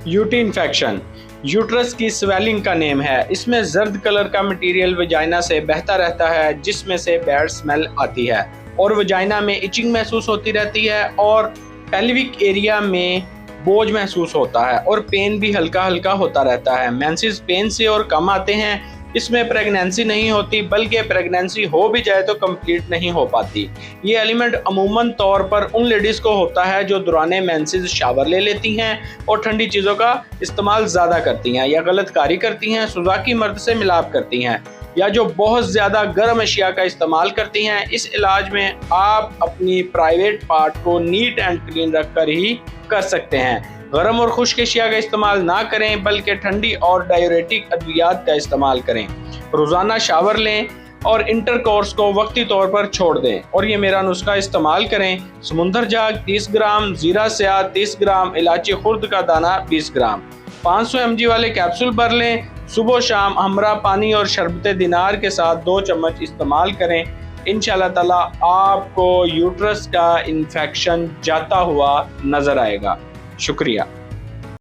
UT infection uterus की swelling का name है। इसमें जर्द कलर का मटेरियल वजाइना से बहता रहता है जिसमें से बैड स्मेल आती है और वजाइना में इचिंग महसूस होती रहती है और पेल्विक एरिया में बोझ महसूस होता है और पेन भी हल्का हल्का होता रहता है। मेंसेस पेन से और कम आते हैं। इसमें प्रेगनेंसी नहीं होती बल्कि प्रेगनेंसी हो भी जाए तो कंप्लीट नहीं हो पाती। ये एलिमेंट अमूमन तौर पर उन लेडीज़ को होता है जो दौरान मेंसेस शावर ले लेती हैं और ठंडी चीज़ों का इस्तेमाल ज़्यादा करती हैं या गलत कारी करती हैं, सुजाकी मर्द से मिलाप करती हैं या जो बहुत ज़्यादा गर्म अशिया का इस्तेमाल करती हैं। इस इलाज में आप अपनी प्राइवेट पार्ट को नीट एंड क्लीन रख कर ही कर सकते हैं। गर्म और खुश्क अशिया का इस्तेमाल ना करें बल्कि ठंडी और डाययूरेटिक अद्वियात का इस्तेमाल करें। रोज़ाना शावर लें और इंटरकोर्स को वक्ती तौर पर छोड़ दें और ये मेरा नुस्खा इस्तेमाल करें। समुंदर जाग 30 ग्राम, जीरा स्याह 30 ग्राम, इलायची खुर्द का दाना 20 ग्राम, 500 mg वाले कैप्सूल भर लें। सुबह शाम हमरा पानी और शरबत दिनार के साथ 2 चम्मच इस्तेमाल करें। इंशाल्लाह ताला आपको यूट्रस का इन्फेक्शन जाता हुआ नज़र आएगा। शुक्रिया।